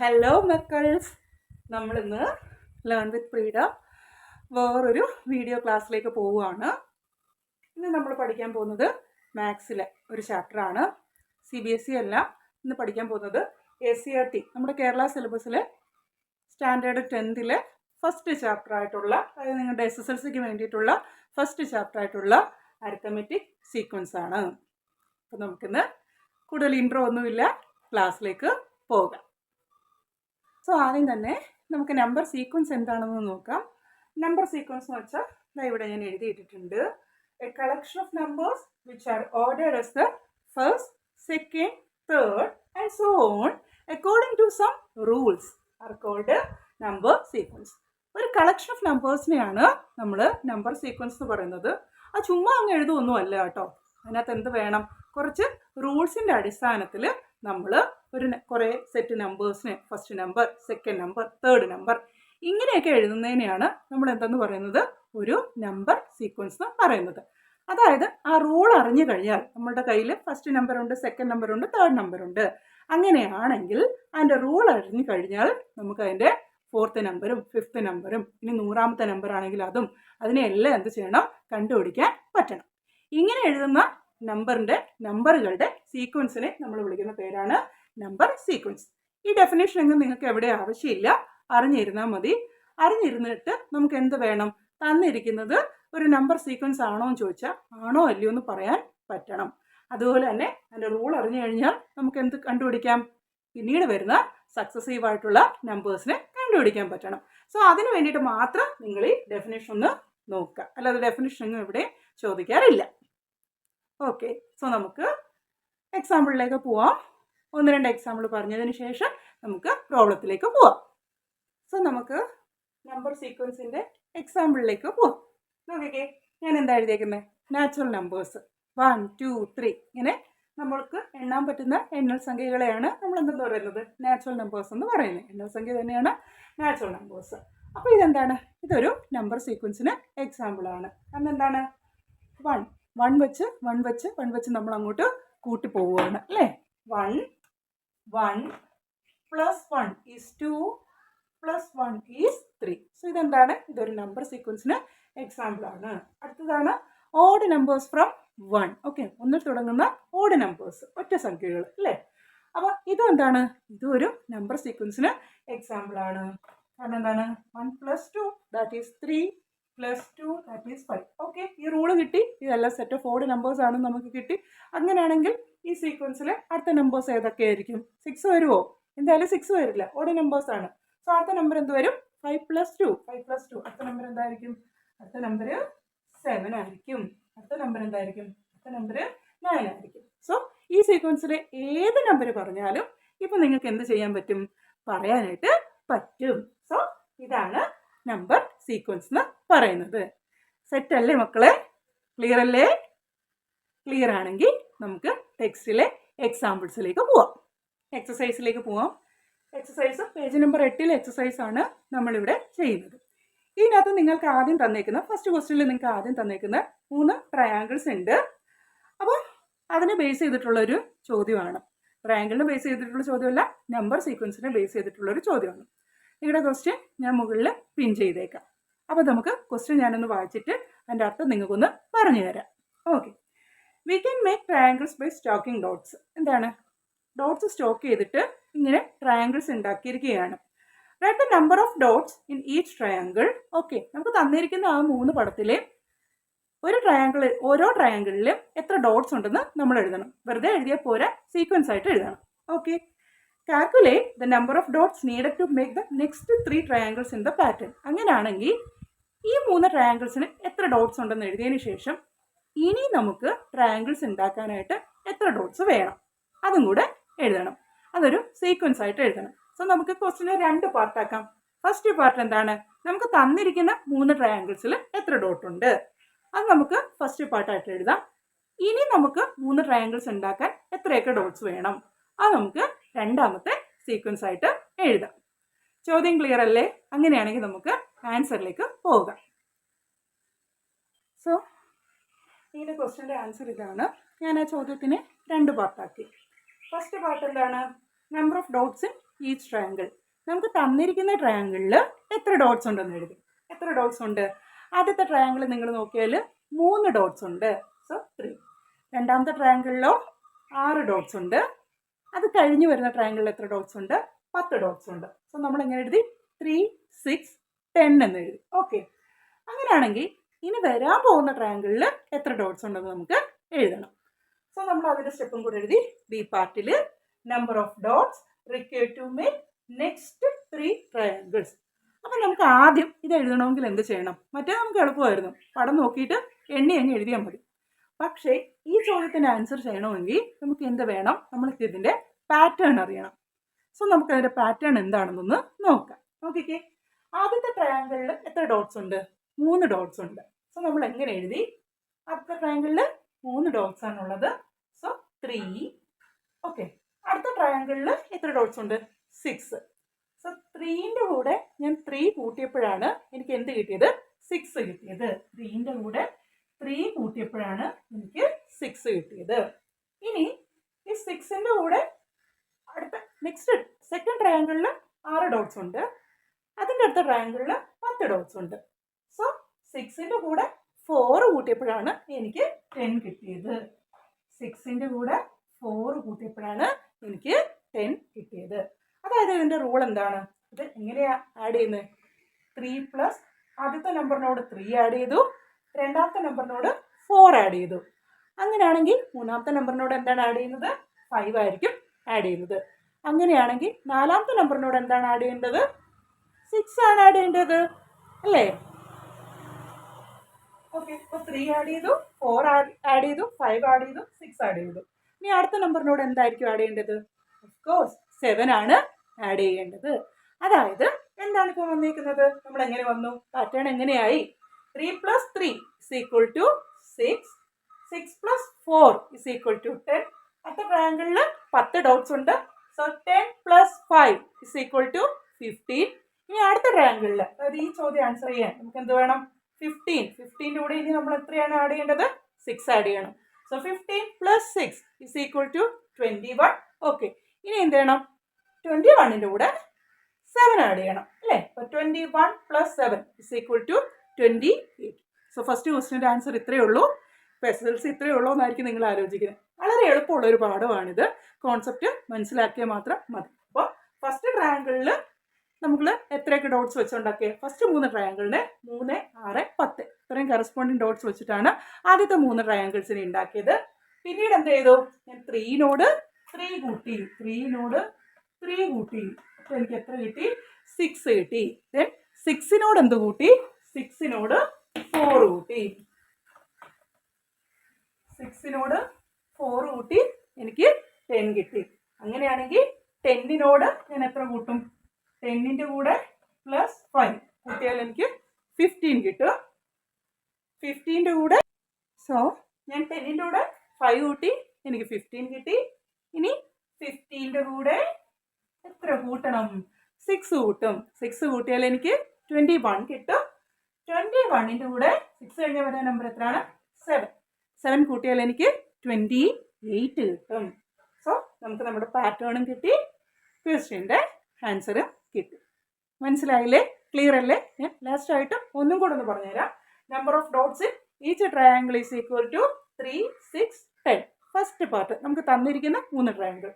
Hello മക്കൾസ്, നമ്മളിന്ന് learn with പ്രീഡ വേറൊരു video ക്ലാസ്സിലേക്ക് പോവുകയാണ്. ഇന്ന് നമ്മൾ പഠിക്കാൻ പോകുന്നത് മാത്സിലെ ഒരു ചാപ്റ്ററാണ്. CBSE അല്ല, ഇന്ന് പഠിക്കാൻ പോകുന്നത് ACERT, നമ്മുടെ കേരള സിലബസിലെ സ്റ്റാൻഡേർഡ് 10th ഫസ്റ്റ് ചാപ്റ്റർ ആയിട്ടുള്ള, അതായത് നിങ്ങളുടെ SSLCക്ക് വേണ്ടിയിട്ടുള്ള ഫസ്റ്റ് ചാപ്റ്റർ ആയിട്ടുള്ള അരിത്തമെറ്റിക് സീക്വൻസ് ആണ്. അപ്പോൾ നമുക്കിന്ന് കൂടുതൽ ഇൻട്രോ ഒന്നുമില്ല, ക്ലാസ്സിലേക്ക് പോകാം. സോ ആദ്യം തന്നെ നമുക്ക് നമ്പർ സീക്വൻസ് എന്താണെന്ന് നോക്കാം. നമ്പർ സീക്വൻസ് എന്ന് വെച്ചാൽ ഇവിടെ ഞാൻ എഴുതിയിട്ടിട്ടുണ്ട്. A collection of numbers which are ordered as the first, second, third and so on according to some rules are called number sequence. ഒരു കളക്ഷൻ ഓഫ് നമ്പേഴ്സിനെയാണ് നമ്മൾ നമ്പർ സീക്വൻസ് എന്ന് പറയുന്നത്. അത് ചുമ്മാ അങ്ങ് എഴുതുമൊന്നും അല്ല കേട്ടോ. അതിനകത്ത് എന്ത് വേണം? കുറച്ച് റൂൾസിൻ്റെ അടിസ്ഥാനത്തിൽ നമ്മൾ കുറേ സെറ്റ് നമ്പേഴ്സിനെ first number, second number, third number ഇങ്ങനെയൊക്കെ എഴുതുന്നതിനെയാണ് നമ്മൾ എന്തെന്ന് പറയുന്നത്? ഒരു നമ്പർ സീക്വൻസ് എന്ന് പറയുന്നത്. അതായത് ആ റൂൾ അറിഞ്ഞു കഴിഞ്ഞാൽ, നമ്മുടെ കയ്യിൽ ഫസ്റ്റ് നമ്പറുണ്ട്, സെക്കൻഡ് നമ്പറുണ്ട്, തേർഡ് നമ്പറുണ്ട്, അങ്ങനെയാണെങ്കിൽ അതിൻ്റെ റൂൾ അറിഞ്ഞു കഴിഞ്ഞാൽ നമുക്ക് അതിൻ്റെ ഫോർത്ത് നമ്പറും ഫിഫ്ത്ത് നമ്പറും ഇനി 100ാമത്തെ നമ്പർ ആണെങ്കിൽ അതും അതിനെല്ലാം എന്ത് ചെയ്യണം? കണ്ടുപിടിക്കാൻ പറ്റണം. ഇങ്ങനെ എഴുതുന്ന നമ്പറുകളുടെ സീക്വൻസിനെ നമ്മൾ വിളിക്കുന്ന പേരാണ് നമ്പർ സീക്വൻസ്. ഈ ഡെഫിനേഷൻ ഒന്നും നിങ്ങൾക്ക് എവിടെ ആവശ്യമില്ല, അറിഞ്ഞിരുന്നാൽ മതി. അറിഞ്ഞിരുന്നിട്ട് നമുക്ക് എന്ത് വേണം? തന്നിരിക്കുന്നത് ഒരു നമ്പർ സീക്വൻസ് ആണോ എന്ന് ചോദിച്ചാൽ ആണോ അല്ലയോ എന്ന് പറയാൻ പറ്റണം. അതുപോലെ തന്നെ അതിൻ്റെ റൂൾ അറിഞ്ഞു കഴിഞ്ഞാൽ നമുക്ക് എന്ത് കണ്ടുപിടിക്കാം? പിന്നീട് വരുന്ന സക്സസീവ് ആയിട്ടുള്ള നമ്പേഴ്സിനെ കണ്ടുപിടിക്കാൻ പറ്റണം. സോ അതിന് വേണ്ടിയിട്ട് മാത്രം നിങ്ങൾ ഈ ഡെഫിനേഷൻ ഒന്ന് നോക്കുക, അല്ലാതെ ഡെഫിനേഷൻ ഒന്നും ഇവിടെ ചോദിക്കാറില്ല. ഓക്കെ, സോ നമുക്ക് എക്സാമ്പിളിലേക്ക് പോവാം. 1-2 എക്സാമ്പിൾ പറഞ്ഞതിന് ശേഷം നമുക്ക് പ്രോബ്ലത്തിലേക്ക് പോവാം. സോ നമുക്ക് നമ്പർ സീക്വൻസിൻ്റെ എക്സാമ്പിളിലേക്ക് പോവാം. നോക്കിക്കേ, ഞാൻ എന്താ എഴുതിയേക്കുന്നത്? നാച്ചുറൽ നമ്പേഴ്സ് 1, 2, 3 ഇങ്ങനെ നമ്മൾക്ക് എണ്ണാൻ പറ്റുന്ന എണ്ണൽ സംഖ്യകളെയാണ് നമ്മൾ എന്തെന്ന് പറയുന്നത്? നാച്ചുറൽ നമ്പേഴ്സ് എന്ന് പറയുന്നത്. എണ്ണൽ സംഖ്യ തന്നെയാണ് നാച്ചുറൽ നമ്പേഴ്സ്. അപ്പോൾ ഇതെന്താണ്? ഇതൊരു നമ്പർ സീക്വൻസിന് എക്സാമ്പിളാണ്. അന്നെന്താണ്? 1 വെച്ച് നമ്മൾ അങ്ങോട്ട് കൂട്ടി പോവുകയാണ് അല്ലേ? 1 + 1 is 2 + 1 is 3. സോ ഇതെന്താണ്? ഇതൊരു നമ്പർ സീക്വൻസിന് എക്സാമ്പിളാണ്. അടുത്തതാണ് ഓഡ് നമ്പേഴ്സ് ഫ്രം 1. ഓക്കെ, 1 തുടങ്ങുന്ന ഓഡ് നമ്പേഴ്സ്, ഒറ്റ സംഖ്യകൾ അല്ലേ? അപ്പോൾ ഇതെന്താണ്? ഇതൊരു നമ്പർ സീക്വൻസിന് എക്സാമ്പിളാണ്. കാരണം എന്താണ്? 1 + 2 that is 3 + 2 that is 5. Okay, ഈ റൂള് കിട്ടി. ഇതെല്ലാം സെറ്റ് ഓഫ് ഓഡ് നമ്പേഴ്സ് ആണ് നമുക്ക് കിട്ടി. അങ്ങനെയാണെങ്കിൽ ഈ സീക്വൻസിലെ അടുത്ത നമ്പേഴ്സ് ഏതൊക്കെയായിരിക്കും? 6 വരുമോ? എന്തായാലും 6 വരില്ല, ഓഡ് നമ്പേഴ്സ് ആണ്. സോ അടുത്ത നമ്പർ എന്ത് വരും? 5 + 2. അടുത്ത നമ്പർ എന്തായിരിക്കും? അടുത്ത നമ്പർ 7 ആയിരിക്കും. അടുത്ത നമ്പർ എന്തായിരിക്കും? അടുത്ത നമ്പർ 9 ആയിരിക്കും. സോ ഈ സീക്വൻസിലെ ഏത് നമ്പർ പറഞ്ഞാലും ഇപ്പം നിങ്ങൾക്ക് എന്ത് ചെയ്യാൻ പറ്റും? പറയാനായിട്ട് പറ്റും. സോ ഇതാണ് നമ്പർ സീക്വൻസ് എന്ന് പറയുന്നത്. സെറ്റ് അല്ലേ മക്കളെ? ക്ലിയർ അല്ലേ? ക്ലിയർ ആണെങ്കിൽ നമുക്ക് ടെക്സ്റ്റിലെ എക്സാമ്പിൾസിലേക്ക് പോവാം, എക്സസൈസിലേക്ക് പോവാം. എക്സസൈസ് പേജ് നമ്പർ 8 എക്സസൈസാണ് നമ്മളിവിടെ ചെയ്യുന്നത്. ഇതിനകത്ത് നിങ്ങൾക്ക് ആദ്യം തന്നേക്കുന്ന ഫസ്റ്റ് ക്വസ്റ്റ്യനിൽ നിങ്ങൾക്ക് ആദ്യം തന്നേക്കുന്ന 3 ട്രയാങ്കിൾസ് ഉണ്ട്. അപ്പോൾ അതിനെ ബേസ് ചെയ്തിട്ടുള്ളൊരു ചോദ്യമാണ്. ട്രയാങ്കിളിനെ ബേസ് ചെയ്തിട്ടുള്ള ചോദ്യമല്ല, നമ്പർ സീക്വൻസിനെ ബേസ് ചെയ്തിട്ടുള്ളൊരു ചോദ്യമാണ്. നിങ്ങളുടെ ക്വസ്റ്റ്യൻ ഞാൻ മുകളിൽ പിൻ ചെയ്തേക്കാം. അപ്പോൾ നമുക്ക് ക്വസ്റ്റ്യൻ ഞാനൊന്ന് വായിച്ചിട്ട് അതിൻ്റെ അർത്ഥം നിങ്ങൾക്കൊന്ന് പറഞ്ഞു തരാം. Okay, we can make triangles by stacking dots. എന്താണ്? ഡോട്ട്സ് സ്റ്റോക്ക് ചെയ്തിട്ട് ഇങ്ങനെ ട്രയാങ്കിൾസ് ഉണ്ടാക്കിയിരിക്കുകയാണ്. Write the number of dots in each triangle. Okay, നമുക്ക് തന്നിരിക്കുന്ന ആ 3 പടത്തിലെ ഓരോ ട്രയാങ്കിളിലും എത്ര ഡോട്ട്സ് ഉണ്ടെന്ന് നമ്മൾ എഴുതണം. വെറുതെ എഴുതിയാൽ പോരാ, സീക്വൻസ് ആയിട്ട് എഴുതണം. Okay, calculate the number of dots needed to make the next 3 triangles in the pattern. അങ്ങനെയാണെങ്കിൽ ഈ 3 ട്രയാങ്കിൾസിന് എത്ര ഡോട്ട്സ് ഉണ്ടെന്ന് എഴുതിയതിന് ശേഷം ഇനി നമുക്ക് ട്രയാങ്കിൾസ് ഉണ്ടാക്കാനായിട്ട് എത്ര ഡോട്ട്സ് വേണം അതും കൂടെ എഴുതണം. അതൊരു സീക്വൻസ് ആയിട്ട് എഴുതണം. സോ നമുക്ക് ക്വസ്റ്റിനെ 2 പാർട്ടാക്കാം. ഫസ്റ്റ് പാർട്ട് എന്താണ്? നമുക്ക് തന്നിരിക്കുന്ന 3 ട്രയാങ്കിൾസിൽ എത്ര ഡോട്ട് ഉണ്ട്, അത് നമുക്ക് ഫസ്റ്റ് പാർട്ടായിട്ട് എഴുതാം. ഇനി നമുക്ക് 3 ട്രയാങ്കിൾസ് ഉണ്ടാക്കാൻ എത്രയൊക്കെ ഡോട്ട്സ് വേണം, അത് നമുക്ക് രണ്ടാമത്തെ സീക്വൻസ് ആയിട്ട് എഴുതാം. ചോദ്യം ക്ലിയർ അല്ലേ? അങ്ങനെയാണെങ്കിൽ നമുക്ക് ആൻസറിലേക്ക് പോകാം. സോ ഇതിൻ്റെ ക്വസ്റ്റ്യൻ്റെ ആൻസർ ഇതാണ്. ഞാൻ ആ ചോദ്യത്തിനെ 2 പാർട്ടാക്കി. ഫസ്റ്റ് പാർട്ട് എന്താണ്? Number of dots in each triangle. നമുക്ക് തന്നിരിക്കുന്ന ട്രയാങ്കിളിൽ എത്ര ഡോട്ട്സ് ഉണ്ടെന്ന് എഴുതി. എത്ര ഡോട്ട്സ് ഉണ്ട്? ആദ്യത്തെ ട്രയാങ്കിൾ നിങ്ങൾ നോക്കിയാൽ 3 ഡോട്ട്സ് ഉണ്ട്. സോ 3. രണ്ടാമത്തെ ട്രയാങ്കിളിലോ 6 ഡോട്ട്സ് ഉണ്ട്. അത് കഴിഞ്ഞ് വരുന്ന ട്രയാങ്കിളിൽ എത്ര ഡോട്ട്സ് ഉണ്ട്? 10 ഡോട്ട്സ് ഉണ്ട്. സോ നമ്മൾ എങ്ങനെ എഴുതി? 3, 6, 10 എന്ന് എഴുതി. ഓക്കെ, അങ്ങനെയാണെങ്കിൽ ഇനി വരാൻ പോകുന്ന ട്രയാങ്കിളിൽ എത്ര ഡോട്ട്സ് ഉണ്ടെന്ന് നമുക്ക് എഴുതണം. സോ നമ്മൾ അതിൻ്റെ സ്റ്റെപ്പും കൂടെ എഴുതി. ബി പാർട്ടിൽ number of dots required to make next 3 triangles. അപ്പം നമുക്ക് ആദ്യം ഇത് എഴുതണമെങ്കിൽ എന്ത് ചെയ്യണം? മറ്റേ നമുക്ക് എളുപ്പമായിരുന്നു, പടം നോക്കിയിട്ട് എണ്ണി അങ്ങ് എഴുതിയാൽ മതി. പക്ഷേ ഈ ചോദ്യത്തിന് ആൻസർ ചെയ്യണമെങ്കിൽ നമുക്ക് എന്ത് വേണം? നമ്മൾക്ക് ഇതിൻ്റെ പാറ്റേൺ അറിയണം. സോ നമുക്കതിൻ്റെ പാറ്റേൺ എന്താണെന്നൊന്ന് നോക്കാം. നോക്കിക്കേ, ആദ്യത്തെ ട്രയാങ്കിളിൽ എത്ര ഡോട്ട്സ് ഉണ്ട്? 3 ഡോട്ട്സ് ഉണ്ട്. സോ നമ്മൾ എങ്ങനെ എഴുതി? ആദ്യത്തെ ട്രയാങ്കിളിൽ 3 ഡോട്ട്സ് ആണുള്ളത്. സോ 3. ഓക്കെ, അടുത്ത ട്രയാങ്കിളിൽ എത്ര ഡോട്ട്സ് ഉണ്ട്? 6. സോ 3ൻ്റെ കൂടെ ഞാൻ 3 കൂട്ടിയപ്പോഴാണ് എനിക്ക് എന്ത് കിട്ടിയത്? 6 കിട്ടിയത്. 3ൻ്റെ കൂടെ 3 കൂട്ടിയപ്പോഴാണ് എനിക്ക് 6 കിട്ടിയത്. ഇനി ഈ 6ൻ്റെ കൂടെ അടുത്ത നെക്സ്റ്റ് സെക്കൻഡ് ട്രയാങ്കിളിൽ 6 ഡോട്ട്സ് ഉണ്ട്. അതിൻ്റെ അടുത്ത ട്രയാങ്കിളിൽ 10 ഡോട്ട്സ് ഉണ്ട്. സോ 6ൻ്റെ കൂടെ 4 കൂട്ടിയപ്പോഴാണ് എനിക്ക് 10 കിട്ടിയത്. 6ൻ്റെ കൂടെ 4 കൂട്ടിയപ്പോഴാണ് എനിക്ക് 10 കിട്ടിയത്. അതായത് ഇതിൻ്റെ റൂൾ എന്താണ്? ഇത് എങ്ങനെയാണ് ആഡ് ചെയ്യുന്നത്? 3 പ്ലസ് ആദ്യത്തെ നമ്പറിനോട് 3 ആഡ് ചെയ്തു, രണ്ടാമത്തെ നമ്പറിനോട് 4 ആഡ് ചെയ്തു. അങ്ങനെയാണെങ്കിൽ മൂന്നാമത്തെ നമ്പറിനോട് എന്താണ് ആഡ് ചെയ്യുന്നത്? 5 ആയിരിക്കും ആഡ് ചെയ്യുന്നത്. അങ്ങനെയാണെങ്കിൽ നാലാമത്തെ നമ്പറിനോട് എന്താണ് ആഡ് ചെയ്യേണ്ടത്? 6 ആണ് ആഡ് ചെയ്യേണ്ടത്, അല്ലേ? ഓക്കെ, ഇപ്പോൾ 3 ആഡ് ചെയ്തു, 4 ആഡ് ചെയ്തു, 5 ആഡ് ചെയ്തു, 6 ആഡ് ചെയ്തു. ഇനി അടുത്ത നമ്പറിനോട് എന്തായിരിക്കും ആഡ് ചെയ്യേണ്ടത്? ഓഫ് കോഴ്സ് 7 ആണ് ആഡ് ചെയ്യേണ്ടത്. അതായത് എന്താണ് ഇപ്പോൾ വന്നിരിക്കുന്നത്? നമ്മൾ എങ്ങനെ വന്നു? Pattern എങ്ങനെയായി? 3 plus 3 is equal to 6. 6 plus 4 is equal to 10. അടുത്ത ട്രയാങ്കിളിൽ 10 ഡോട്ട്സ് ഉണ്ട്. So 10 plus 5 is equal to 15. ഇനി അടുത്ത ട്രയാങ്കിളിൽ, അതായത് ഈ ചോദ്യം ആൻസർ ചെയ്യാൻ നമുക്ക് എന്ത് വേണം? 15. 15ൻ്റെ കൂടെ ഇനി നമ്മൾ എത്രയാണ് ആഡ് ചെയ്യേണ്ടത്? 6 ആഡ് ചെയ്യണം. So 15 plus 6 is equal to 21. Okay, ഇനി എന്ത് ചെയ്യണം? 21ൻ്റെ കൂടെ 7 ആഡ് ചെയ്യണം, അല്ലേ? അപ്പോൾ 21 plus 7 is equal to 28. So first ക്വസ്റ്റിൻ്റെ ആൻസർ ഇത്രയേ ഉള്ളൂ. ഇപ്പോൾ SSLC ഇത്രയേ ഉള്ളൂ എന്നായിരിക്കും നിങ്ങൾ ആലോചിക്കുന്നത്. വളരെ എളുപ്പമുള്ളൊരു പാഠമാണിത്. കോൺസെപ്റ്റ് മനസ്സിലാക്കിയാൽ മാത്രം മതി. അപ്പോൾ ഫസ്റ്റ് ട്രയാങ്കിളിൽ നമ്മൾ എത്രയൊക്കെ ഡോട്ട്സ് വെച്ചുണ്ടാക്കിയത്? ഫസ്റ്റ് 3 ട്രയാങ്കിളിനെ 3, 6, 10 ഇത്രയും കറസ്പോണ്ടിങ് ഡോട്ട്സ് വെച്ചിട്ടാണ് ആദ്യത്തെ 3 ട്രയാങ്കിൾസിനെ ഉണ്ടാക്കിയത്. പിന്നീട് എന്ത് ചെയ്തു? ഞാൻ 3നോട് 3 കൂട്ടി, 3നോട് 3 കൂട്ടി. അപ്പോൾ എനിക്ക് എത്ര കിട്ടി? 6 കിട്ടി. ദെൻ 6നോട് എന്ത് കൂട്ടി? 6നോട് 4 കൂട്ടി. 6നോട് 4 കൂട്ടി എനിക്ക് 10 കിട്ടി. അങ്ങനെയാണെങ്കിൽ 10നോട് ഞാൻ എത്ര കൂട്ടും? 10ൻ്റെ കൂടെ പ്ലസ് 5 കൂട്ടിയാൽ എനിക്ക് 15 കിട്ടും. 15ൻ്റെ കൂടെ, സോ ഞാൻ 10ൻ്റെ കൂടെ 5 കൂട്ടി, എനിക്ക് 15 കിട്ടി. ഇനി 15ൻ്റെ കൂടെ എത്ര കൂട്ടണം? 6 കൂട്ടും. 6 കൂട്ടിയാൽ എനിക്ക് 21 കിട്ടും. 21ൻ്റെ കൂടെ 6 കഴിഞ്ഞാൽ വരുന്ന നമ്പർ എത്രയാണ്? 7. 7 കൂട്ടിയാൽ എനിക്ക് 28 കിട്ടും. സോ നമുക്ക് നമ്മുടെ പാറ്റേണും കിട്ടി, ക്വസ്റ്റ്യൻ്റെ ആൻസറും കിട്ടി. മനസ്സിലായില്ലേ? ക്ലിയർ അല്ലേ? ഞാൻ ലാസ്റ്റ് ആയിട്ട് ഒന്നും കൂടെ ഒന്ന് പറഞ്ഞുതരാം. Number of dots in each triangle is equal to 3, 6, 10. First part നമുക്ക് തന്നിരിക്കുന്ന 3 ട്രയാങ്കിൾ.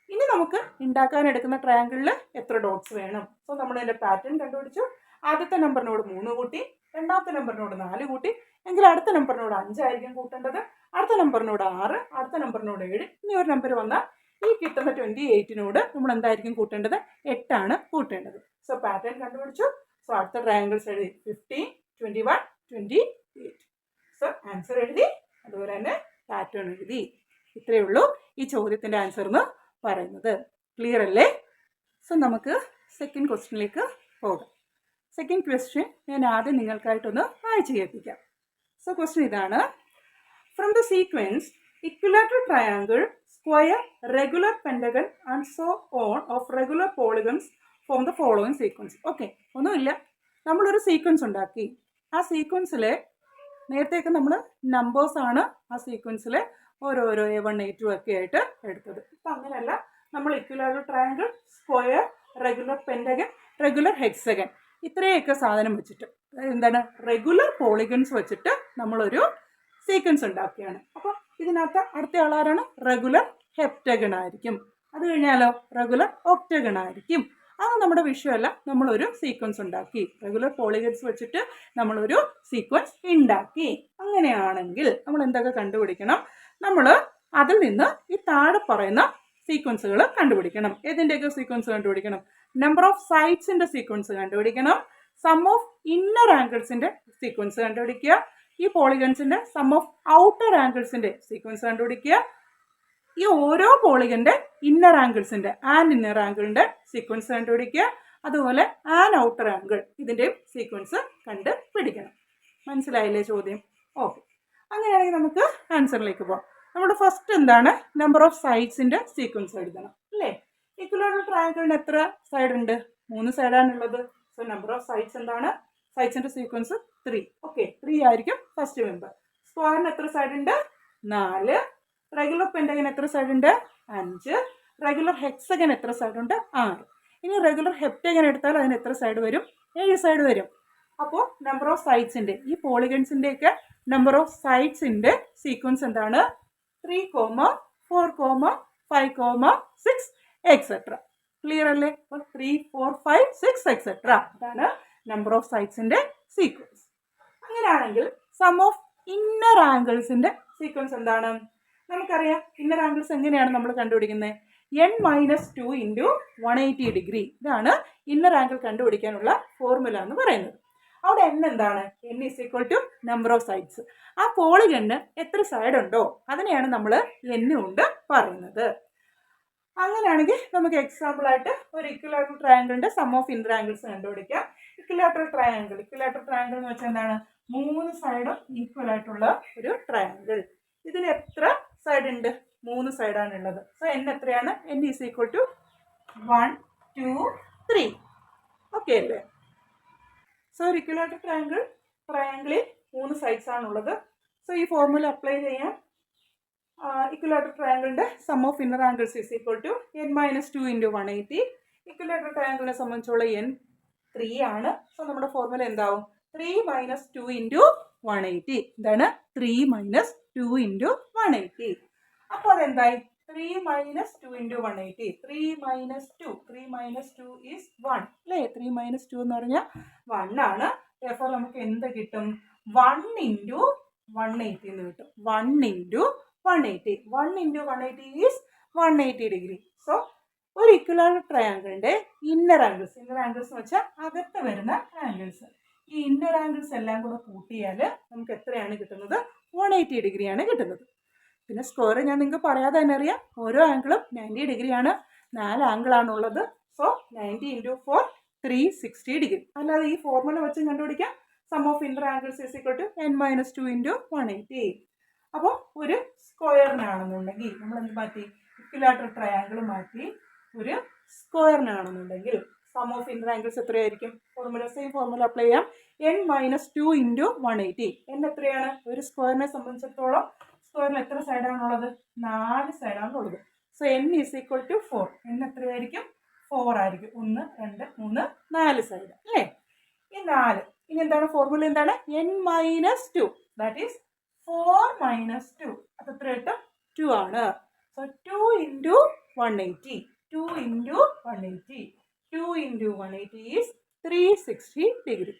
ഇനി നമുക്ക് ഉണ്ടാക്കാൻ എടുക്കുന്ന ട്രയാങ്കിളിൽ എത്ര ഡോട്ട്സ് വേണം? സോ നമ്മൾ അതിൻ്റെ പാറ്റേൺ കണ്ടുപിടിച്ചു. ആദ്യത്തെ നമ്പറിനോട് 3 കൂട്ടി, രണ്ടാമത്തെ നമ്പറിനോട് 4 കൂട്ടി, എങ്കിൽ അടുത്ത നമ്പറിനോട് 5 ആയിരിക്കും കൂട്ടേണ്ടത്, അടുത്ത നമ്പറിനോട് 6, അടുത്ത നമ്പറിനോട് 7. ഇനി ഒരു നമ്പർ വന്നാൽ ഈ കിട്ടുന്ന 28നോട് നമ്മൾ എന്തായിരിക്കും കൂട്ടേണ്ടത്? 8 ആണ് കൂട്ടേണ്ടത്. സോ പാറ്റേൺ കണ്ടുപിടിച്ചു. സോ അടുത്ത ട്രയാങ്കിൾസ് എഴുതി 15, 21, 28. സോ ആൻസർ എഴുതി, അതുപോലെ തന്നെ പാറ്റേൺ എഴുതി. ഇത്രയേ ഉള്ളൂ ഈ ചോദ്യത്തിൻ്റെ ആൻസർ എന്ന് പറയുന്നത്. ക്ലിയർ അല്ലേ? സോ നമുക്ക് സെക്കൻഡ് ക്വസ്റ്റ്യനിലേക്ക് പോകാം. സെക്കൻഡ് ക്വസ്റ്റ്യൻ ഞാൻ ആദ്യം നിങ്ങൾക്കായിട്ടൊന്ന് വായിച്ച് കേൾപ്പിക്കാം. സോ ക്വസ്റ്റ്യൻ ഇതാണ്. From the sequence equilateral triangle, square, regular pentagon and so on of regular polygons form the following sequence. Okay, ഒന്നുമില്ല, നമ്മളൊരു സീക്വൻസ് ഉണ്ടാക്കി. ആ സീക്വൻസിൽ നേരത്തെയൊക്കെ നമ്മൾ നമ്പേഴ്സാണ് ആ സീക്വൻസിൽ ഓരോരോ A1, A2 ഒക്കെ ആയിട്ട് എടുത്തത്. ഇപ്പം അങ്ങനെയല്ല, നമ്മൾ equilateral triangle, square, regular pentagon, regular hexagon ഇത്രയൊക്കെ സാധനം വെച്ചിട്ട് എന്താണ് റെഗുലർ പോളിഗൺസ് വെച്ചിട്ട് നമ്മളൊരു സീക്വൻസ് ഉണ്ടാക്കുകയാണ്. അപ്പോൾ ഇതിനകത്ത് അടുത്ത ആളാരാണ്? റെഗുലർ ഹെപ്റ്റഗൺ ആയിരിക്കും. അത് കഴിഞ്ഞാലോ റെഗുലർ ഒക്ടഗൺ ആയിരിക്കും. അത് നമ്മുടെ വിഷയമല്ല, നമ്മളൊരു സീക്വൻസ് ഉണ്ടാക്കി. റെഗുലർ പോളിഗൺസ് വെച്ചിട്ട് നമ്മളൊരു സീക്വൻസ് ഉണ്ടാക്കി. അങ്ങനെയാണെങ്കിൽ നമ്മൾ എന്തൊക്കെ കണ്ടുപിടിക്കണം? നമ്മൾ അതിൽ നിന്ന് ഈ താഴെ പറയുന്ന സീക്വൻസുകൾ കണ്ടുപിടിക്കണം. ഏതിൻ്റെയൊക്കെ സീക്വൻസ് കണ്ടുപിടിക്കണം? നമ്പർ ഓഫ് സൈഡ്സിൻ്റെ സീക്വൻസ് കണ്ടുപിടിക്കണം. സം ഓഫ് ഇന്നർ ആംഗിൾസിൻ്റെ സീക്വൻസ് കണ്ടുപിടിക്കുക. ഈ പോളിഗൺസിൻ്റെ സം ഓഫ് ഔട്ടർ ആംഗിൾസിൻ്റെ സീക്വൻസ് കണ്ടുപിടിക്കുക. ഈ ഓരോ പോളിഗൻ്റെ ഇന്നർ ആംഗിൾസിൻ്റെ ആൻഡ് ഇന്നർ ആംഗിളിൻ്റെ സീക്വൻസ് കണ്ടുപിടിക്കുക. അതുപോലെ ആൻഡ് ഔട്ടർ ആംഗിൾ ഇതിൻ്റെയും സീക്വൻസ് കണ്ടുപിടിക്കണം. മനസ്സിലായില്ലേ ചോദ്യം? ഓക്കെ, അങ്ങനെയാണെങ്കിൽ നമുക്ക് ആൻസറിലേക്ക് പോകാം. നമ്മുടെ ഫസ്റ്റ് എന്താണ്? നമ്പർ ഓഫ് സൈഡ്സിൻ്റെ സീക്വൻസ് എഴുതണം അല്ലേ? ഇക്വിലാറ്ററൽ ട്രയാങ്കിളിന് എത്ര സൈഡ് ഉണ്ട്? 3 സൈഡാണുള്ളത്. സോ നമ്പർ ഓഫ് സൈഡ്സ് എന്താണ്? സൈഡ്സിൻ്റെ സീക്വൻസ് 3. ഓക്കെ, 3 ആയിരിക്കും ഫസ്റ്റ് മെമ്പർ. സ്ക്വയറിന് എത്ര സൈഡ് ഉണ്ട്? 4. റെഗുലർ പെൻറ്റഗൺ എത്ര സൈഡ് ഉണ്ട്? 5. റെഗുലർ ഹെക്സഗൺ എത്ര സൈഡ് ഉണ്ട്? 6. ഇനി റെഗുലർ ഹെപ്റ്റഗൺ എടുത്താൽ അതിന് എത്ര സൈഡ് വരും? 7 സൈഡ് വരും. അപ്പോൾ നമ്പർ ഓഫ് സൈഡ്സിൻ്റെ ഈ പോളിഗൺസിൻ്റെയൊക്കെ നമ്പർ ഓഫ് സൈഡ്സിൻ്റെ സീക്വൻസ് എന്താണ്? 3, 4, 5, 6 എക്സെട്ര. ക്ലിയർ അല്ലേ? അപ്പോൾ 3, 4, 5, 6 എക്സെട്ര അതാണ് നമ്പർ ഓഫ് സൈഡ്സിൻ്റെ സീക്വൻസ്. അങ്ങനെയാണെങ്കിൽ സം ഓഫ് ഇന്നർ ആംഗിൾസിൻ്റെ സീക്വൻസ് എന്താണ്? നമുക്കറിയാം ഇന്നർ ആംഗിൾസ് എങ്ങനെയാണ് നമ്മൾ കണ്ടുപിടിക്കുന്നത്? n-2 × 180 degree. ഇതാണ് ഇന്നർ ആംഗിൾ കണ്ടുപിടിക്കാനുള്ള ഫോർമുല എന്ന് പറയുന്നത്. അവിടെ n എന്താണ്? n = number of sides. ആ പോളിഗണിന് എത്ര സൈഡ് ഉണ്ടോ അതിനെയാണ് നമ്മൾ n കൊണ്ട് പറയുന്നത്. അങ്ങനെയാണെങ്കിൽ നമുക്ക് എക്സാമ്പിളായിട്ട് ഒരു ഇക്വിലാറ്ററൽ ട്രയാങ്കിളിൻ്റെ സം ഓഫ് ഇന്നർ ആംഗിൾസ് കണ്ടുപിടിക്കാം. ഇക്വിലാറ്ററൽ ട്രയാങ്കിൾ എന്ന് വെച്ചാൽ എന്താണ്? 3 സൈഡും ഈക്വൽ ആയിട്ടുള്ള ഒരു ട്രയാങ്കിൾ. ഇതിന് എത്ര സൈഡ് ഉണ്ട്? 3 സൈഡാണുള്ളത്. സോ n എത്രയാണ്? n = 1, 2, 3. ഓക്കെ അല്ലേ? സോ ഒരു ഇക്വിലാറ്ററൽ ട്രയാങ്കിളിൽ 3 സൈഡ്സ് ആണുള്ളത്. സോ ഈ ഫോർമുല അപ്ലൈ ചെയ്യാം. ഇക്വിലാറ്ററൽ ട്രയാങ്കിളിൻ്റെ sum of inner angles = n-2 × 180. Equilateral ട്രയാങ്കിളിനെ സംബന്ധിച്ചുള്ള n 3 ആണ്. സോ നമ്മുടെ ഫോർമുല എന്താവും? 3 - 2 × 180. എന്താണ്? 3 - 2 × 180. അപ്പോൾ അതെന്തായി? 3 - 2 × 180. 3 - 2 is 1 അല്ലേ? 3 - 2 എന്ന് പറഞ്ഞാൽ 1 ആണ്. അപ്പോൾ നമുക്ക് എന്ത് കിട്ടും? 1 × 180 എന്ന് കിട്ടും. 1 × 180. 1 × 180 is 180 ഡിഗ്രി. സോ ഒരു ഇക്വിലാറ്ററൽ ട്രയാങ്കിളിൻ്റെ ഇന്നർ ആംഗിൾസ് എന്ന് വെച്ചാൽ അകത്ത് വരുന്ന ആംഗിൾസ്, ഈ ഇന്നർ ആംഗിൾസ് എല്ലാം കൂടെ കൂട്ടിയാൽ നമുക്ക് എത്രയാണ് കിട്ടുന്നത്? 180 ഡിഗ്രിയാണ് കിട്ടുന്നത്. പിന്നെ സ്ക്വയർ ഞാൻ നിങ്ങൾക്ക് പറയാതെ തന്നെ അറിയാം. ഓരോ ആംഗിളും 90 ഡിഗ്രിയാണ്. 4 ആംഗിളാണുള്ളത്. So 90 × 4 360 degree. അല്ലാതെ ഈ ഫോർമുല വെച്ച് കണ്ടുപിടിക്കാം. Sum of inner angles = n-2 × 180. അപ്പോൾ ഒരു സ്ക്വയറിനാണെന്നുണ്ടെങ്കിൽ നമ്മൾ എന്ത് മാറ്റി? ഇക്വിലാറ്ററൽ ട്രയാങ്കിൾ മാറ്റി ഒരു സ്ക്വയറിനാണെന്നുണ്ടെങ്കിൽ സം ഓഫ് ഇന്നർ ആംഗിൾസ് എത്രയായിരിക്കും? സെയിം ഫോർമുല അപ്ലൈ ചെയ്യാം. n-2 × 180. n എത്രയാണ്? ഒരു സ്ക്വയറിനെ സംബന്ധിച്ചിടത്തോളം സ്ക്വയറിൽ എത്ര സൈഡാണുള്ളത്? 4 സൈഡാണുള്ളത്. So n = 4. n എത്രയായിരിക്കും? 4 ആയിരിക്കും. 1, 2, 3, 4 സൈഡ് അല്ലേ? ഈ 4 ഇനി എന്താണ്? ഫോർമുല എന്താണ്? n-2 that is 4 - 2. അത് എത്ര കിട്ടും? 2 ആണ്. സോ 2 × 180. 2 × 180. 2 × 180 is 360 degree.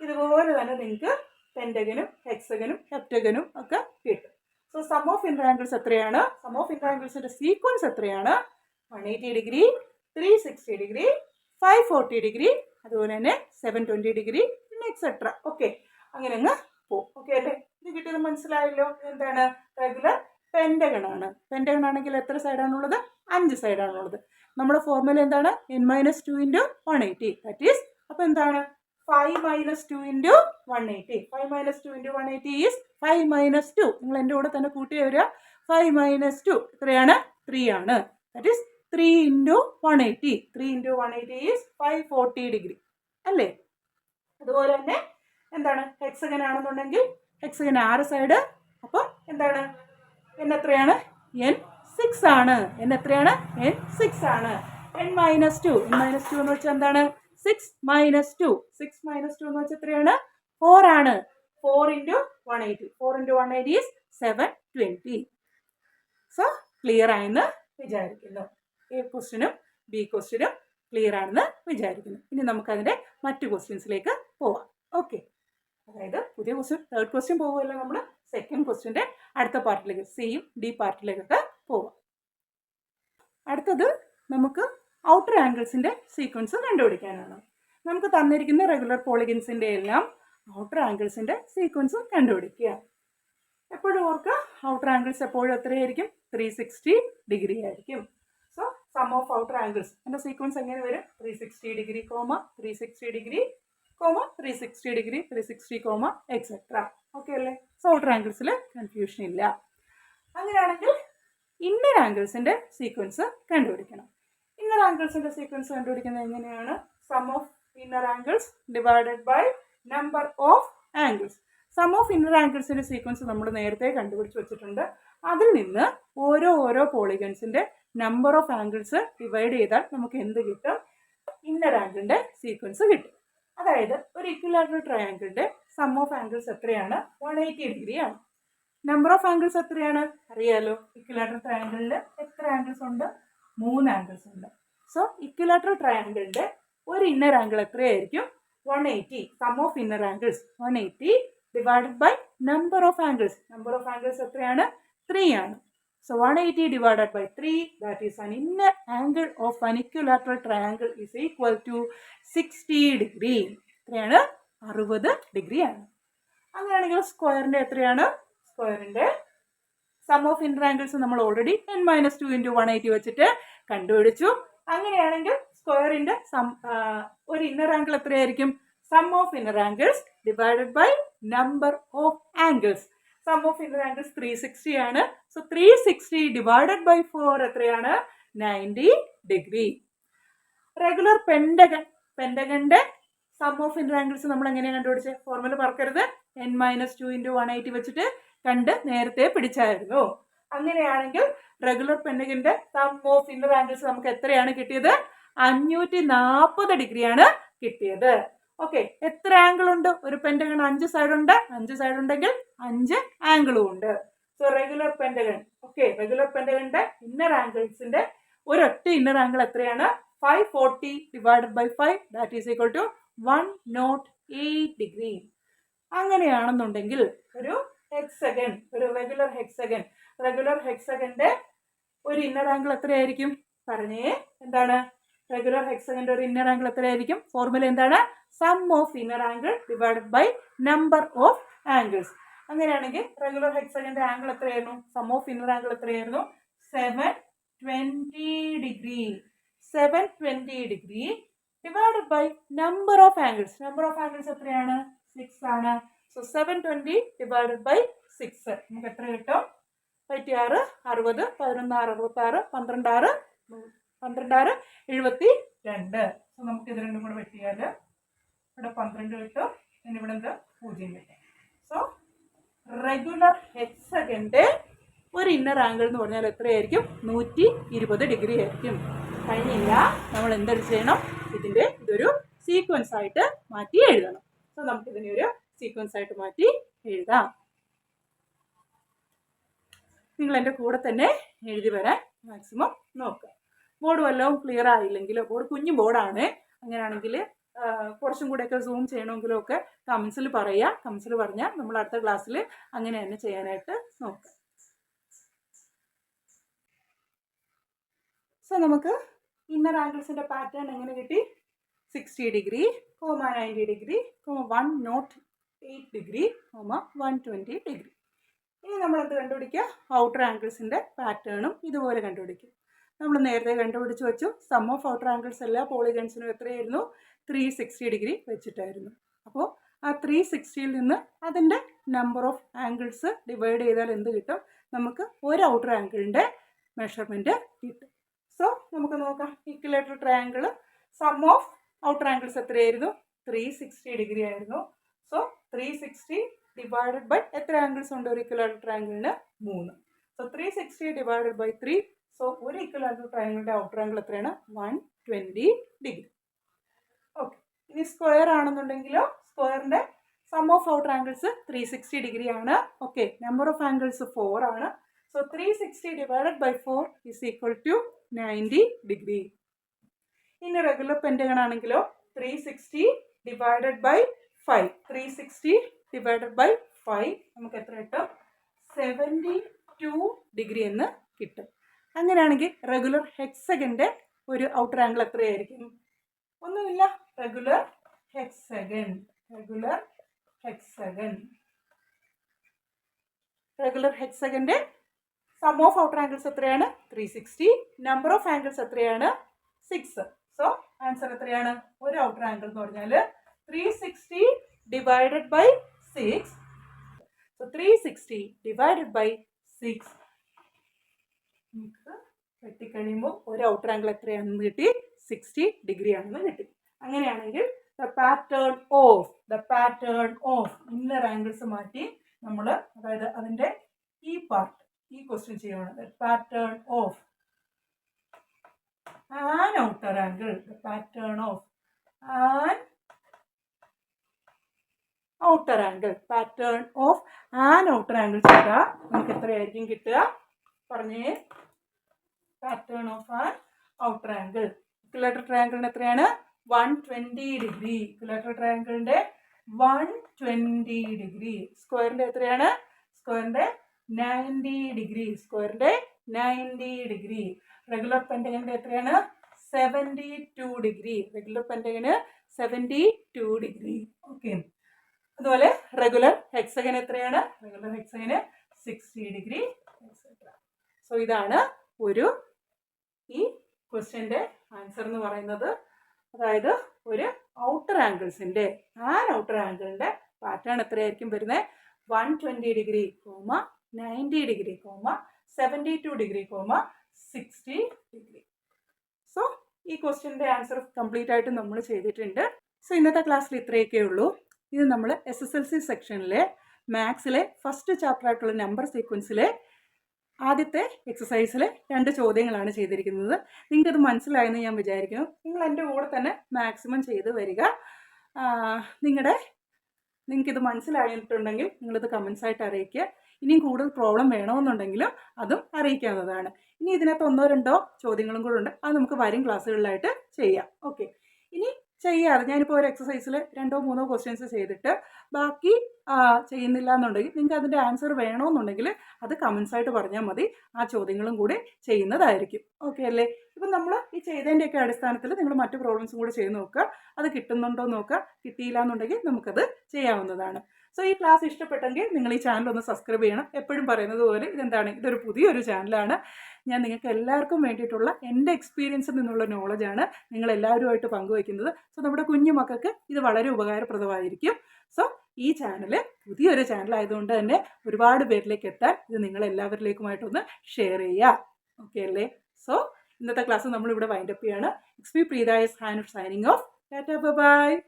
ഇതുപോലെ തന്നെ നിങ്ങൾക്ക് പെൻറ്റഗനും ഹെക്സഗനും ഹെപ്റ്റഗനും ഒക്കെ കിട്ടും. So sum of inner angles എത്രയാണ്? സം ഓഫ് ഇന്നർ ആംഗിൾസിൻ്റെ സീക്വൻസ് എത്രയാണ്? 180 ഡിഗ്രി, 360 ഡിഗ്രി, 540 ഡിഗ്രി, അതുപോലെ തന്നെ 720 ഡിഗ്രി, പിന്നെ എക്സെട്ര. ഓക്കെ, അങ്ങനെ അങ്ങ് പോകും. ഓക്കെ അല്ലേ? ഇത് കിട്ടിയത് മനസ്സിലായല്ലോ? എന്താണ്? റെഗുലർ പെൻറ്റഗൺ ആണ്. പെൻറ്റഗൺ ആണെങ്കിൽ എത്ര സൈഡാണുള്ളത്? 5 സൈഡാണുള്ളത്. നമ്മുടെ ഫോർമുല എന്താണ്? n-2 × 180. ദാറ്റ് ഈസ് അപ്പോൾ എന്താണ്? 5 - 2 × 180. 5 - 2 × 180 ഈസ് 5 - 2. നിങ്ങൾ എൻ്റെ കൂടെ തന്നെ കൂട്ടി വരിക. 5 - 2 എത്രയാണ്? 3 ആണ്. That is 3 × 180. 3 × 180 ഈസ് 540 ഡിഗ്രി അല്ലേ? അതുപോലെ തന്നെ എന്താണ്? ഹെക്സഗൺ ആണെന്നുണ്ടെങ്കിൽ ഹെക്സഗൺ 6 സൈഡ്. അപ്പോൾ എന്താണ്? n എത്രയാണ്? n 6 ആണ്. n എത്രയാണ്? n 6 ആണ്. n മൈനസ് 2 എന്ന് വെച്ചാൽ എന്താണ്? 6 മൈനസ് 2 എന്ന് വെച്ചാൽ എത്രയാണ്? 4 ആണ്. 4 into 180 is 720. സോ ക്ലിയർ ആയെന്ന് വിചാരിക്കുന്നു. എ ക്വസ്റ്റ്യനും ബി ക്വസ്റ്റ്യനും ക്ലിയർ ആണെന്ന് വിചാരിക്കുന്നു. ഇനി നമുക്കതിൻ്റെ മറ്റു ക്വസ്റ്റ്യൻസിലേക്ക് പോവാം. ഓക്കെ, അതായത് പുതിയ ക്വസ്റ്റ്യൻ, തേർഡ് ക്വസ്റ്റ്യൻ പോകുമല്ലോ, നമ്മൾ സെക്കൻഡ് ക്വസ്റ്റ്യൻ്റെ അടുത്ത പാർട്ടിലേക്ക്, സിയും ഡി പാർട്ടിലേക്കൊക്കെ പോവാം. അടുത്തത് നമുക്ക് ഔട്ടർ ആംഗിൾസിൻ്റെ സീക്വൻസ് കണ്ടുപിടിക്കാനാണ്. നമുക്ക് തന്നിരിക്കുന്ന റെഗുലർ പോളിഗൺസിൻ്റെ എല്ലാം ഔട്ടർ ആംഗിൾസിൻ്റെ സീക്വൻസ് കണ്ടുപിടിക്കുക. എപ്പോഴും ഓർക്കുക, ഔട്ടർ ആംഗിൾസ് എപ്പോഴും എത്രയായിരിക്കും? 360 ഡിഗ്രി ആയിരിക്കും. So sum of outer angles എൻ്റെ സീക്വൻസ് എങ്ങനെ വരും? 360 degree, 360 degree, 360 degree, 360, etcetera. Okay അല്ലേ? സോ ഔട്ടർ ആംഗിൾസിൽ കൺഫ്യൂഷൻ ഇല്ല. അങ്ങനെയാണെങ്കിൽ ഇന്നർ ആംഗിൾസിൻ്റെ സീക്വൻസ് കണ്ടുപിടിക്കണം. ഇന്നർ ആംഗിൾസിൻ്റെ സീക്വൻസ് കണ്ടുപിടിക്കുന്നത് എങ്ങനെയാണ്? Sum of inner angles divided by number of angles. Sum of inner ആംഗിൾസിൻ്റെ സീക്വൻസ് നമ്മൾ നേരത്തെ കണ്ടുപിടിച്ച് വെച്ചിട്ടുണ്ട്. അതിൽ നിന്ന് ഓരോ പോളിഗൺസിൻ്റെ നമ്പർ ഓഫ് ആംഗിൾസ് ഡിവൈഡ് ചെയ്താൽ നമുക്ക് എന്ത് കിട്ടും? ഇന്നർ ആംഗിളിൻ്റെ സീക്വൻസ് കിട്ടും. അതായത് ഒരു ഇക്വിലാറ്ററൽ ട്രയാങ്കിളിൻ്റെ സം ഓഫ് ആംഗിൾസ് എത്രയാണ്? 180 ഡിഗ്രി ആണ്. നമ്പർ ഓഫ് ആംഗിൾസ് എത്രയാണ്? അറിയാലോ. ഇക്വിലാറ്ററൽ ട്രയാങ്കിളിൽ എത്ര ആംഗിൾസ് ഉണ്ട്? 3 ആംഗിൾസ് ഉണ്ട്. സോ ഇക്വിലാറ്ററൽ ട്രയാങ്കിളിൻ്റെ ഒരു ഇന്നർ ആംഗിൾ എത്രയായിരിക്കും? 180. Sum of inner angles 180 divided by number of angles. Number of angles എത്രയാണ്? 3 ആണ്. So 180 divided by 3, that is an inner angle of an equilateral triangle is equal to 60 degree. എത്രയാണ്? 60 degree ആണ്. അങ്ങനെയാണെങ്കിൽ സ്ക്വയറിൻ്റെ എത്രയാണ്? സ്ക്വയറിൻ്റെ sum of inner angles നമ്മൾ already n-2 into 180 വെച്ചിട്ട് കണ്ടുപിടിച്ചു. അങ്ങനെയാണെങ്കിൽ സ്ക്വയറിൻ്റെ ഒരു ഇന്നർ ആംഗിൾ എത്രയായിരിക്കും? Sum of inner angles divided by number of angles. Sum of inner angles 360 ആണ്. സോ 360 ഡിവൈഡഡ് ബൈ 4 എത്രയാണ്? 90 ഡിഗ്രി. റെഗുലർ പെൻഡഗന്റെ സം ഓഫ് ഇന്നർ ആംഗിൾസ് നമ്മൾ എങ്ങനെയാണ് കണ്ടുപിടിച്ചത്? ഫോർമുല മറക്കരുത്. n-2 into 180 വെച്ചിട്ട് കണ്ട് നേരത്തെ പിടിച്ചായിരുന്നു. അങ്ങനെയാണെങ്കിൽ റെഗുലർ പെൻഡഗന്റെ സം ഓഫ് ഇന്നർ ആംഗിൾസ് നമുക്ക് എത്രയാണ് കിട്ടിയത്? 540 ഡിഗ്രിയാണ് കിട്ടിയത്. ഓക്കെ, എത്ര ആംഗിൾ ഉണ്ട്? ഒരു പെൻഡഗൺ 5 സൈഡ് ഉണ്ട്. 5 സൈഡ് ഉണ്ടെങ്കിൽ 5 ആംഗിളും ഉണ്ട്. So regular pentagon, okay, regular പെൻഡഗണിന്റെ ഇന്നർ ആംഗിൾസിന്റെ ഒരൊറ്റ ഇന്നർ ആംഗിൾ എത്രയാണ്? 540 divided by 5, that is equal to 108 degree. അങ്ങനെയാണെന്നുണ്ടെങ്കിൽ ഒരു ഹെക്സഗൺ, ഒരു റെഗുലർ ഹെക്സഗന്റെ ഒരു ഇന്നർ ആംഗിൾ എത്രയായിരിക്കും? പറഞ്ഞേ, എന്താണ്? റെഗുലർ ഹെക്സഗന്റെ ഒരു ഇന്നർ ആംഗിൾ എത്രയായിരിക്കും? ഫോർമുല എന്താണ്? Sum of inner angle divided by number of angles. അങ്ങനെയാണെങ്കിൽ റെഗുലർ ഹെക്സഗന്റെ ആംഗിൾ എത്രയായിരുന്നു? സം ഓഫ് ഇന്നർ ആംഗിൾ എത്രയായിരുന്നു? 720 degree. 720 degree divided by number of angles. Number of angles എത്രയാണ്? 6 ആണ്. സോ 720 ഡിവൈഡഡ് ബൈ 6 നമുക്ക് എത്ര കിട്ടും? 56, 60, 11, 66, 12, 12, 72. സോ നമുക്ക് ഇത് രണ്ടും കൂടെ വെട്ടിയാൽ ഇവിടെ 12 കിട്ടും. പിന്നെ ഇവിടെ എന്താ? 0 കിട്ടും. സോ റെഗുലർ ഹെക്സഗന്റെ ഒരു ഇന്നർ ആംഗിൾ എന്ന് പറഞ്ഞാൽ എത്രയായിരിക്കും? 120 ഡിഗ്രി ആയിരിക്കും. കഴിഞ്ഞില്ല, നമ്മൾ എന്തൊരു ചെയ്യണം? ഇതൊരു സീക്വൻസ് ആയിട്ട് മാറ്റി എഴുതണം. സോ നമുക്കിതിനെ ഒരു സീക്വൻസ് ആയിട്ട് മാറ്റി എഴുതാം. നിങ്ങൾ എൻ്റെ കൂടെ തന്നെ എഴുതി വരാൻ മാക്സിമം നോക്കുക. ബോർഡ് വല്ലതും ക്ലിയർ ആയില്ലെങ്കിലോ, ബോർഡ് കുഞ്ഞു ബോർഡാണ്, അങ്ങനെയാണെങ്കിൽ കുറച്ചും കൂടെയൊക്കെ സൂം ചെയ്യണമെങ്കിലും ഒക്കെ കമൻസിൽ പറയുക. കമൻസിൽ പറഞ്ഞാൽ നമ്മൾ അടുത്ത ക്ലാസ്സിൽ അങ്ങനെ തന്നെ ചെയ്യാനായിട്ട് നോക്കാം. സോ നമുക്ക് ഇന്നർ ആംഗിൾസിൻ്റെ പാറ്റേൺ എങ്ങനെ കിട്ടി? 60 ഡിഗ്രി, 90 ഡിഗ്രി, 108 ഡിഗ്രി, 120 ഡിഗ്രി. ഇനി നമ്മൾ എന്ത് കണ്ടുപിടിക്കുക? ഔട്ടർ ആംഗിൾസിൻ്റെ പാറ്റേണും ഇതുപോലെ കണ്ടുപിടിക്കും. നമ്മൾ നേരത്തെ കണ്ടുപിടിച്ച് വെച്ചു. സം ഓഫ് ഔട്ടർ ആംഗിൾസ് എല്ലാ പോളിഗൺസിനും എത്രയായിരുന്നു? 360 ഡിഗ്രി വെച്ചിട്ടായിരുന്നു. അപ്പോൾ ആ 360യിൽ നിന്ന് അതിൻ്റെ നമ്പർ ഓഫ് ആംഗിൾസ് ഡിവൈഡ് ചെയ്താൽ എന്ത് കിട്ടും? നമുക്ക് ഒരു ഔട്ടർ ആംഗിളിൻ്റെ മെഷർമെൻറ്റ് കിട്ടും. സോ നമുക്ക് നോക്കാം. Equilateral triangle sum of outer angles എത്രയായിരുന്നു? 360 ഡിഗ്രി ആയിരുന്നു. സോ 360 ഡിവൈഡഡ് ബൈ എത്ര ആംഗിൾസ് ഉണ്ട് ഒരു ഇക്വിലാറ്ററൽ ട്രയാങ്കിളിന്? 3. So 360 divided by 3. സോ ഒരു ഈക്വലാറ്ററൽ ട്രയാങ്കിളിൻ്റെ ഔട്ടർ ആംഗിൾ എത്രയാണ്? 120 ഡിഗ്രി. ഓക്കെ, ഇനി സ്ക്വയർ ആണെന്നുണ്ടെങ്കിലോ സ്ക്വയറിൻ്റെ sum of outer angles 360 degree ആണ്. ഓക്കെ, നമ്പർ ഓഫ് ആംഗിൾസ് 4 ആണ്. So 360 divided by 4 is equal to 90 degree. ഇനി റെഗുലർ പെൻറ്റഗൺ ആണെങ്കിലോ 360 ഡിവൈഡഡ് ബൈ 5. 360 ഡിവൈഡഡ് ബൈ 5 നമുക്ക് എത്ര കിട്ടും? 72 ഡിഗ്രി എന്ന് കിട്ടും. അങ്ങനെയാണെങ്കിൽ റെഗുലർ ഹെക്സഗൻ്റെ ഒരു ഔട്ടർ ആംഗിൾ എത്രയായിരിക്കും? ഒന്നുമില്ല, റെഗുലർ ഹെക്സഗൺ. റെഗുലർ ഹെക്സഗൻ്റെ സം ഓഫ് ഔട്ടർ ആംഗിൾസ് എത്രയാണ്? 360. നമ്പർ ഓഫ് ആംഗിൾസ് എത്രയാണ്? 6. സോ ആൻസർ എത്രയാണ്? ഒരു ഔട്ടർ ആംഗിൾ എന്ന് പറഞ്ഞാൽ 360 divided by 6. So 360 divided by 6 നമുക്ക് വെട്ടിക്കഴിയുമ്പോൾ ഒരു ഔട്ടർ ആംഗിൾ എത്രയാണെന്ന് കിട്ടി? 60 ഡിഗ്രി ആണെന്ന് കിട്ടി. അങ്ങനെയാണെങ്കിൽ the pattern of inner angles മാറ്റി നമ്മൾ, അതായത് അതിൻ്റെ ഈ പാർട്ട് ഈ ക്വസ്റ്റ്യൻ ചെയ്യുകയാണ്. The pattern of an outer angle. The pattern of an outer angle. Pattern of an outer angle ചെയ്താൽ നമുക്ക് എത്രയായിരിക്കും കിട്ടുക? പറഞ്ഞേ. Pattern of an outer angle. Equilateral ട്രയാങ്കിളിന് എത്രയാണ്? 120 ഡിഗ്രി. Equilateral ട്രയാങ്കിളിൻ്റെ 120 degree. സ്ക്വയറിൻ്റെ എത്രയാണ്? സ്ക്വയറിൻ്റെ 90 ഡിഗ്രി. സ്ക്വയറിൻ്റെ 90 ഡിഗ്രി. റെഗുലർ പെൻറ്റഗണിൻ്റെ എത്രയാണ്? 72 degree. Regular pentagon 72 degree. Okay, അതുപോലെ റെഗുലർ ഹെക്സഗൺ എത്രയാണ്? റെഗുലർ ഹെക്സഗന് 60 ഡിഗ്രി. സോ ഇതാണ് ഈ ക്വസ്റ്റ്യൻ്റെ ആൻസർ എന്ന് പറയുന്നത്. അതായത് ഒരു ഔട്ടർ ആംഗിൾസിൻ്റെ ഔട്ടർ ആംഗിളിൻ്റെ പാറ്റേൺ എത്രയായിരിക്കും വരുന്നത്? 120 degree, 90 degree, 72 degree, 60 degree. So ഈ ക്വസ്റ്റ്യൻ്റെ ആൻസർ കംപ്ലീറ്റ് ആയിട്ട് നമ്മൾ ചെയ്തിട്ടുണ്ട്. സോ ഇന്നത്തെ ക്ലാസ്സിൽ ഇത്രയൊക്കെ ഉള്ളൂ. ഇത് നമ്മൾ SSLC സെക്ഷനിലെ മാത്സിലെ ഫസ്റ്റ് ചാപ്റ്റർ ആയിട്ടുള്ള നമ്പർ സീക്വൻസിലെ ആദ്യത്തെ എക്സസൈസിൽ 2 ചോദ്യങ്ങളാണ് ചെയ്തിരിക്കുന്നത്. നിങ്ങൾക്കത് മനസ്സിലായെന്ന് ഞാൻ വിചാരിക്കുന്നു. നിങ്ങൾ എൻ്റെ കൂടെ തന്നെ മാക്സിമം ചെയ്ത് വരിക. നിങ്ങൾക്കിത് മനസ്സിലായിട്ടുണ്ടെങ്കിൽ നിങ്ങളിത് കമൻസായിട്ട് അറിയിക്കുക. ഇനിയും കൂടുതൽ പ്രോബ്ലം വേണമെന്നുണ്ടെങ്കിലും അതും അറിയിക്കാവുന്നതാണ്. ഇനി ഇതിനകത്ത് 1-2 ചോദ്യങ്ങളും കൂടെ ഉണ്ട്. അത് നമുക്ക് വരും ക്ലാസ്സുകളിലായിട്ട് ചെയ്യാം. ഓക്കെ, ഇനി ചെയ്യാതെ ഞാനിപ്പോൾ ഒരു എക്സസൈസിൽ 2-3 ക്വസ്റ്റ്യൻസ് ചെയ്തിട്ട് ബാക്കി ചെയ്യുന്നില്ല എന്നുണ്ടെങ്കിൽ നിങ്ങൾക്ക് അതിൻ്റെ ആൻസർ വേണമെന്നുണ്ടെങ്കിൽ അത് കമൻസായിട്ട് പറഞ്ഞാൽ മതി. ആ ചോദ്യങ്ങളും കൂടി ചെയ്യുന്നതായിരിക്കും. ഓക്കെ അല്ലേ? ഇപ്പം നമ്മൾ ഈ ചെയ്തതിൻ്റെയൊക്കെ അടിസ്ഥാനത്തിൽ നിങ്ങൾ മറ്റു പ്രോബ്ലംസും കൂടി ചെയ്ത് നോക്കുക. അത് കിട്ടുന്നുണ്ടോ നോക്കുക. കിട്ടിയില്ല എന്നുണ്ടെങ്കിൽ നമുക്കത് ചെയ്യാവുന്നതാണ്. സോ ഈ ക്ലാസ് ഇഷ്ടപ്പെട്ടെങ്കിൽ നിങ്ങൾ ഈ ചാനൽ ഒന്ന് സബ്സ്ക്രൈബ് ചെയ്യണം. എപ്പോഴും പറയുന്നത് പോലെ ഇതൊരു പുതിയൊരു ചാനലാണ്. ഞാൻ നിങ്ങൾക്ക് എല്ലാവർക്കും വേണ്ടിയിട്ടുള്ള എൻ്റെ എക്സ്പീരിയൻസിൽ നിന്നുള്ള നോളജാണ് നിങ്ങളെല്ലാവരുമായിട്ട് പങ്കുവയ്ക്കുന്നത്. സോ നമ്മുടെ കുഞ്ഞു മക്കൾക്ക് ഇത് വളരെ ഉപകാരപ്രദമായിരിക്കും. സോ ഈ ചാനൽ പുതിയൊരു ചാനലായതുകൊണ്ട് തന്നെ ഒരുപാട് പേരിലേക്ക് എത്താൻ ഇത് നിങ്ങളെല്ലാവരിലേക്കുമായിട്ടൊന്ന് ഷെയർ ചെയ്യുക. ഓക്കെ അല്ലേ? സോ ഇന്നത്തെ ക്ലാസ് നമ്മളിവിടെ വൈൻഡപ്പ് ചെയ്യാണ്. XP Preetha is signing off. Tata, bye-bye.